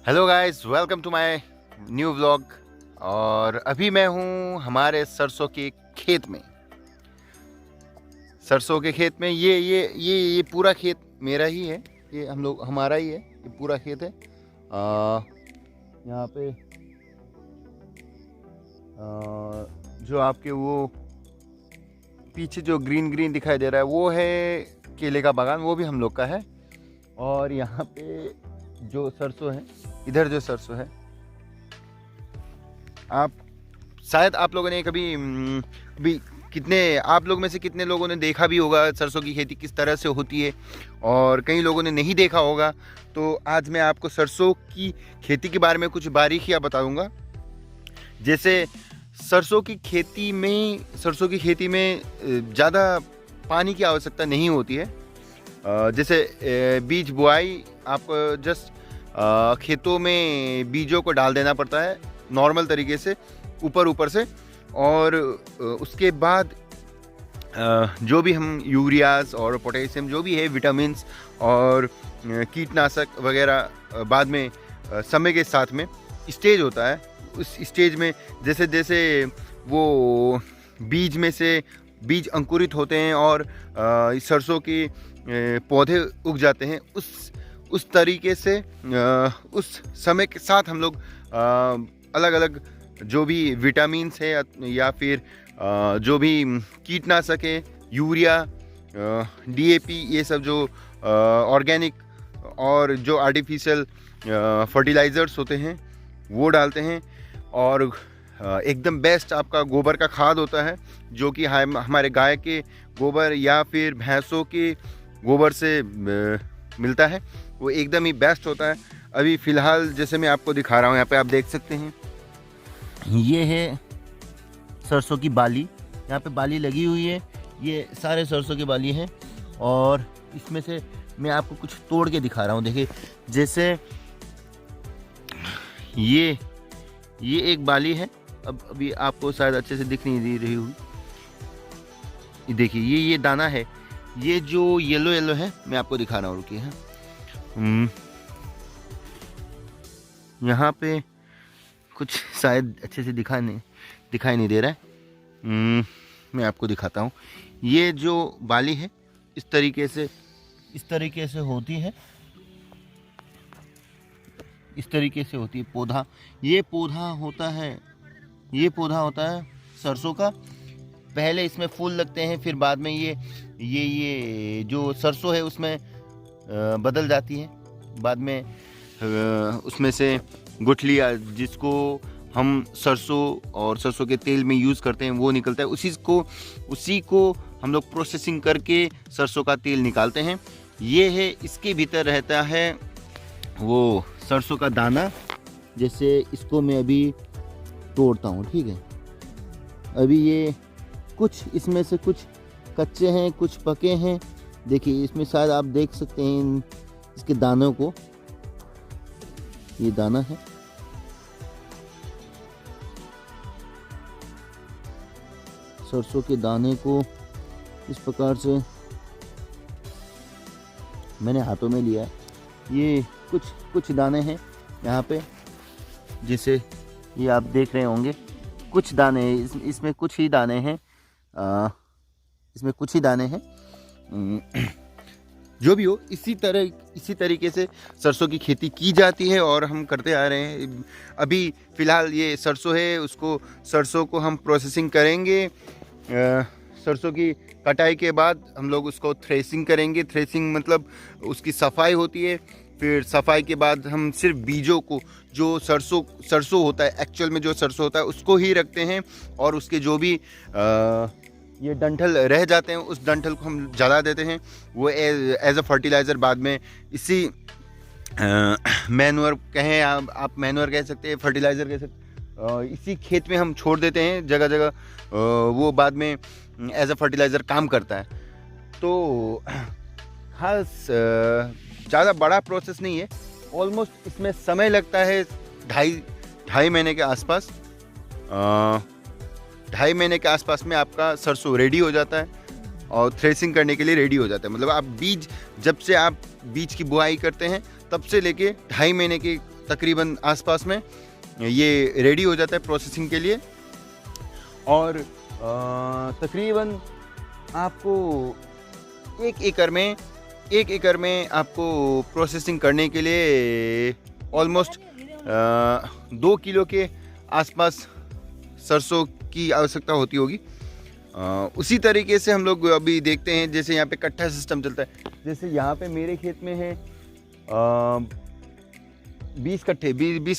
Hello guys, welcome to my new vlog. और अभी मैं हूँ हमारे सरसों के खेत में। सरसों के खेत में ये पूरा खेत मेरा ही है। ये हमारा ही है। ये पूरा खेत है। यहाँ पे जो आपके वो पीछे जो ग्रीन ग्रीन दिखाई दे रहा है वो है केले का बागान, वो भी हम लोग का है। और यहाँ पे जो सरसों है, इधर जो सरसों है, आप शायद आप लोगों ने कभी आप लोग में से कितने लोगों ने देखा भी होगा सरसों की खेती किस तरह से होती है, और कई लोगों ने नहीं देखा होगा। तो आज मैं आपको सरसों की खेती के बारे में कुछ बारीकियां बताऊंगा। जैसे सरसों की खेती में ज़्यादा पानी की आवश्यकता नहीं होती है। जैसे बीज बुआई, आप जस्ट खेतों में बीजों को डाल देना पड़ता है नॉर्मल तरीके से, ऊपर से। और उसके बाद जो भी हम यूरियाज और पोटेशियम, जो भी है विटामिन्स और कीटनाशक वगैरह बाद में समय के साथ में स्टेज होता है। उस स्टेज में जैसे जैसे वो बीज में से बीज अंकुरित होते हैं और सरसों के पौधे उग जाते हैं, उस तरीके से उस समय के साथ हम लोग अलग अलग जो भी विटामिन्स है या फिर जो भी कीटनाशक है, यूरिया, डीएपी, ये सब जो ऑर्गेनिक और जो आर्टिफिशियल फर्टिलाइज़र्स होते हैं वो डालते हैं। और एकदम बेस्ट आपका गोबर का खाद होता है, जो कि हमारे गाय के गोबर या फिर भैंसों के गोबर से मिलता है। वो एकदम ही बेस्ट होता है। अभी फ़िलहाल जैसे मैं आपको दिखा रहा हूँ, यहाँ पे आप देख सकते हैं, ये है सरसों की बाली। यहाँ पे बाली लगी हुई है, ये सारे सरसों की बाली हैं। और इसमें से मैं आपको कुछ तोड़ के दिखा रहा हूँ। देखिए, जैसे ये एक बाली है। अब अभी आपको शायद अच्छे से दिख नहीं रही होगी। देखिए, ये दाना है, ये जो येलो है, मैं आपको दिखा रहा हूँ, रुकिए। यहाँ पे कुछ शायद अच्छे से दिखाई नहीं दे रहा है। मैं आपको दिखाता हूँ। ये जो बाली है इस तरीके से होती है, इस तरीके से होती है पौधा। ये पौधा होता है सरसों का। पहले इसमें फूल लगते हैं, फिर बाद में ये जो सरसों है उसमें बदल जाती है। बाद में उसमें से गुठलियाँ, जिसको हम सरसों के तेल में यूज़ करते हैं, वो निकलता है। उसी को हम लोग प्रोसेसिंग करके सरसों का तेल निकालते हैं। ये है, इसके भीतर रहता है वो सरसों का दाना। जैसे इसको मैं अभी तोड़ता हूँ, ठीक है। अभी ये कुछ इसमें से कुछ कच्चे हैं, कुछ पके हैं। देखिए, इसमें शायद आप देख सकते हैं इसके दानों को। ये दाना है, सरसों के दाने को इस प्रकार से मैंने हाथों में लिया है। ये कुछ दाने हैं यहाँ पे, जिसे ये आप देख रहे होंगे। कुछ दाने, इसमें कुछ ही दाने हैं। इसमें कुछ ही दाने हैं। जो भी हो, इसी तरीके से सरसों की खेती की जाती है और हम करते आ रहे हैं। अभी फ़िलहाल ये सरसों है, सरसों को हम प्रोसेसिंग करेंगे। सरसों की कटाई के बाद हम लोग उसको थ्रेसिंग करेंगे। थ्रेसिंग मतलब उसकी सफाई होती है। फिर सफाई के बाद हम सिर्फ बीजों को, जो सरसों होता है, एक्चुअल में जो सरसों होता है, उसको ही रखते हैं। और उसके जो भी ये डंठल रह जाते हैं, उस डंठल को हम जला देते हैं। वो एज अ फर्टिलाइज़र बाद में इसी मैन्योर कहें, आप मैन्योर कह सकते हैं, फर्टिलाइज़र कह सकते, इसी खेत में हम छोड़ देते हैं जगह जगह। वो बाद में एज अ फर्टिलाइज़र काम करता है। तो खास ज़्यादा बड़ा प्रोसेस नहीं है। ऑलमोस्ट इसमें समय लगता है ढाई महीने के आसपास। 2.5 महीने के आसपास में आपका सरसों रेडी हो जाता है और थ्रेसिंग करने के लिए रेडी हो जाता है। मतलब आप जब से आप बीज की बुआई करते हैं तब से लेके 2.5 महीने के तकरीबन आसपास में ये रेडी हो जाता है प्रोसेसिंग के लिए। और तकरीबन आपको एक एकड़ में आपको प्रोसेसिंग करने के लिए ऑलमोस्ट 2 किलो के आसपास सरसों की आवश्यकता होती होगी। उसी तरीके से हम लोग अभी देखते हैं, जैसे यहाँ पे कट्ठा सिस्टम चलता है। जैसे यहाँ पे मेरे खेत में है 20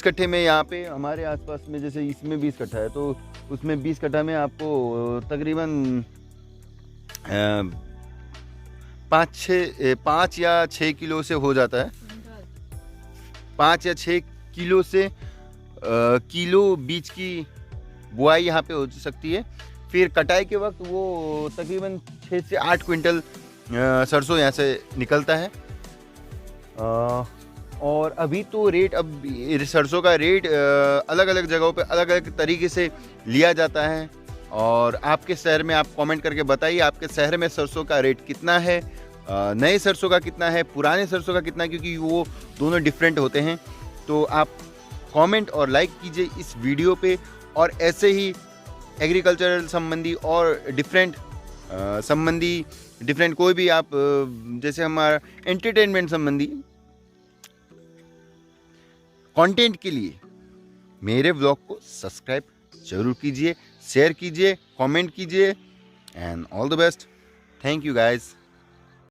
कट्ठे में, यहाँ पे हमारे आसपास में जैसे इसमें 20 कट्ठा है, तो उसमें 20 कट्ठा में आपको तकरीबन 5 या 6 किलो से हो जाता है। 5 या 6 किलो से किलो बीज की बुआई यहाँ पे हो सकती है। फिर कटाई के वक्त वो तकरीबन 6 से 8 क्विंटल सरसों यहाँ से निकलता है। और अभी तो रेट, अब सरसों का रेट अलग अलग जगहों पे अलग अलग तरीके से लिया जाता है। और आपके शहर में आप कमेंट करके बताइए आपके शहर में सरसों का रेट कितना है, नए सरसों का कितना है, पुराने सरसों का कितना है, क्योंकि वो दोनों डिफरेंट होते हैं। तो आप कमेंट और लाइक कीजिए इस वीडियो पे, और ऐसे ही एग्रीकल्चरल संबंधी और डिफरेंट कोई भी आप जैसे हमारा एंटरटेनमेंट संबंधी कंटेंट के लिए मेरे ब्लॉग को सब्सक्राइब जरूर कीजिए, शेयर कीजिए, कमेंट कीजिए, and all the best. Thank you guys.